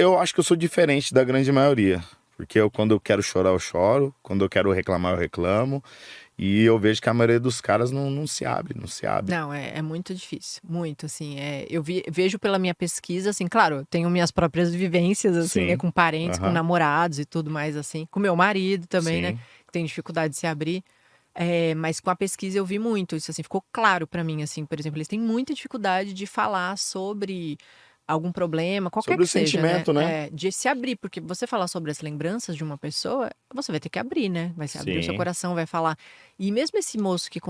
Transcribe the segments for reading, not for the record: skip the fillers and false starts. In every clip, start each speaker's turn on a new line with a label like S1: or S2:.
S1: eu acho que eu sou diferente da grande maioria. Porque quando eu quero chorar, eu choro. Quando eu quero reclamar, eu reclamo. E eu vejo que a maioria dos caras não se abre, não se abre.
S2: Não, é muito difícil, muito, assim, vejo pela minha pesquisa, assim, claro, eu tenho minhas próprias vivências, assim, né,
S1: Sim,
S2: com parentes, com
S1: aham,
S2: namorados e tudo mais, assim, com meu marido também, né,
S1: sim.
S2: que tem dificuldade de se abrir, mas com a pesquisa eu vi muito isso, assim, ficou claro pra mim, assim, por exemplo, eles têm muita dificuldade de falar sobre algum problema, qualquer
S1: Sobre o
S2: que seja, né,
S1: sentimento, né?
S2: de se abrir, porque você falar sobre as lembranças de uma pessoa, você vai ter que abrir, né, vai se abrir o seu
S1: Sim,
S2: coração, vai falar. E mesmo esse moço que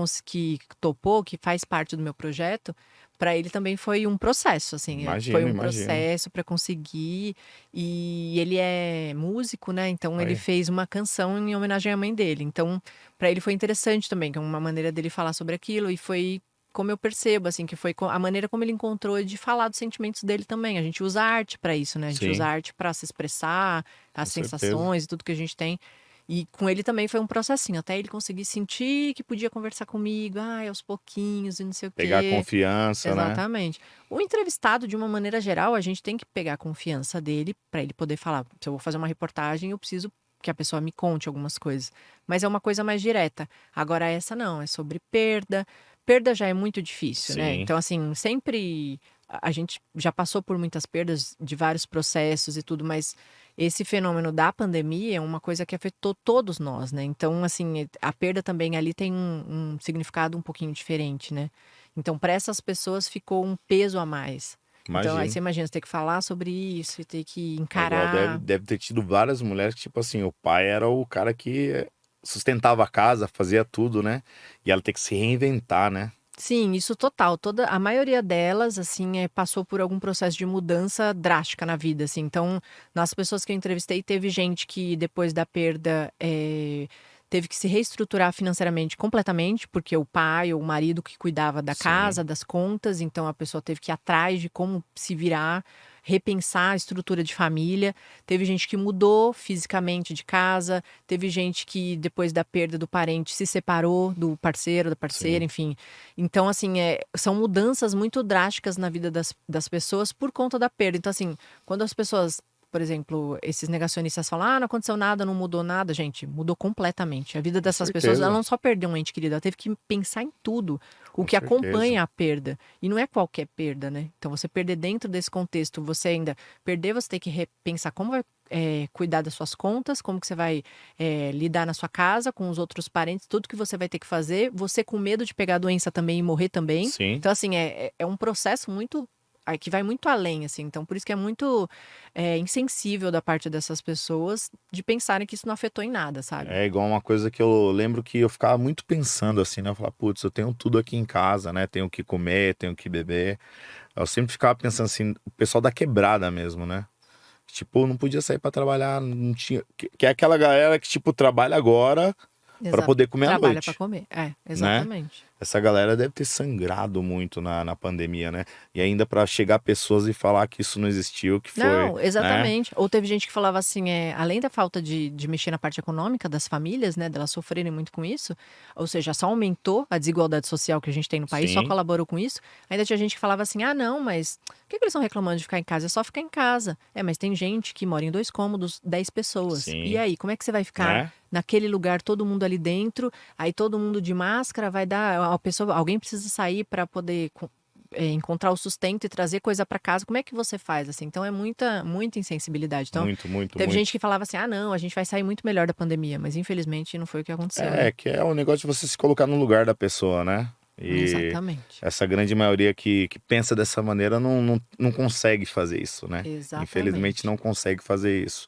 S2: topou, que faz parte do meu projeto, para ele também foi um processo, assim, foi
S1: imagino,
S2: um
S1: imagino.
S2: processo para conseguir. E ele é músico, né? Então ele
S1: Olha,
S2: fez uma canção em homenagem à mãe dele. Então, para ele foi interessante também, que é uma maneira dele falar sobre aquilo. E foi como eu percebo, assim, que foi a maneira como ele encontrou de falar dos sentimentos dele também. A gente usa arte para isso, né? A gente usa
S1: sim,
S2: arte para se expressar, as
S1: com certeza.
S2: sensações e tudo que a gente tem. E com ele também foi um processinho, até ele conseguir sentir que podia conversar comigo, ai, aos pouquinhos e não sei o
S1: Pegar
S2: quê.
S1: confiança, né?
S2: Exatamente. O entrevistado, de uma maneira geral, a gente tem que pegar a confiança dele para ele poder falar. Se eu vou fazer uma reportagem, eu preciso que a pessoa me conte algumas coisas. Mas é uma coisa mais direta. Agora, essa não, é sobre perda. Perda já é muito difícil, né?
S1: Sim,
S2: Então, assim, sempre a gente já passou por muitas perdas de vários processos e tudo, mas esse fenômeno da pandemia é uma coisa que afetou todos nós, né? Então, assim, a perda também ali tem um significado um pouquinho diferente, né? Então, para essas pessoas ficou um peso a mais. Então, aí
S1: imagino.
S2: você imagina, você ter que falar sobre isso e ter que
S1: É igual,
S2: encarar.
S1: deve ter tido várias mulheres que, tipo assim, o pai era o cara que sustentava a casa, fazia tudo, né? E ela tem que se reinventar, né?
S2: Sim, isso total. A maioria delas, assim, passou por algum processo de mudança drástica na vida, assim. Então, nas pessoas que eu entrevistei, teve gente que depois da perda teve que se reestruturar financeiramente completamente, porque o pai ou o marido que cuidava da
S1: Sim,
S2: casa, das contas, então a pessoa teve que ir atrás de como se virar, repensar a estrutura de família. Teve gente que mudou fisicamente de casa, teve gente que depois da perda do parente se separou do parceiro, da parceira,
S1: sim.
S2: enfim. Então, assim, são mudanças muito drásticas na vida das pessoas por conta da perda. Então, assim, quando as pessoas, por exemplo, esses negacionistas falam, não aconteceu nada, não mudou nada, gente, mudou completamente. A vida
S1: Com
S2: dessas pessoas, ela
S1: certeza,
S2: não só perdeu um ente querido, ela teve que pensar em tudo, o
S1: com
S2: que
S1: certeza.
S2: acompanha a perda. E não é qualquer perda, né? Então, você perder dentro desse contexto, você ainda perder, você tem que repensar como vai cuidar das suas contas, como que você vai lidar na sua casa, com os outros parentes, tudo que você vai ter que fazer, você com medo de pegar a doença também e morrer também.
S1: Sim.
S2: Então, assim, é um processo muito que vai muito além, assim. Então, por isso que é muito insensível da parte dessas pessoas de pensarem que isso não afetou em nada, sabe?
S1: É igual uma coisa que eu lembro que eu ficava muito pensando assim, né? Eu falava, putz, eu tenho tudo aqui em casa, né? Tenho o que comer, tenho o que beber. Eu sempre ficava pensando assim, o pessoal da quebrada mesmo, né? Tipo, não podia sair pra trabalhar, não tinha. Que é aquela galera que, tipo, trabalha agora pra
S2: Exato.
S1: poder comer à
S2: Trabalha para
S1: noite,
S2: comer.
S1: né?
S2: Exatamente.
S1: Essa galera deve ter sangrado muito na pandemia, né? E ainda pra chegar pessoas e falar que isso não existiu, que foi,
S2: Não,
S1: né?
S2: exatamente. Ou teve gente que falava assim, além da falta de mexer na parte econômica das famílias, né, delas sofrerem muito com isso, ou seja, só aumentou a desigualdade social que a gente tem no país, só
S1: Sim,
S2: colaborou com isso. Ainda tinha gente que falava assim, ah, não, mas por que eles estão reclamando de ficar em casa? É só ficar em casa. Mas tem gente que mora em 2 cômodos, 10 pessoas. E
S1: sim,
S2: aí, como é que você vai ficar
S1: né?
S2: naquele lugar, todo mundo ali dentro, aí todo mundo de máscara, vai dar, alguém precisa sair para poder encontrar o sustento e trazer coisa para casa, como é que você faz, assim? Então é muita insensibilidade. Então,
S1: Muito, muito,
S2: teve gente
S1: muito.
S2: que falava assim: "Ah, não, a gente vai sair muito melhor da pandemia", mas infelizmente não foi o que aconteceu,
S1: É,
S2: né?
S1: que é o negócio de você se colocar no lugar da pessoa, né? E
S2: Exatamente.
S1: essa grande maioria que pensa dessa maneira não consegue fazer isso, né? Infelizmente
S2: Exatamente.
S1: não consegue fazer isso.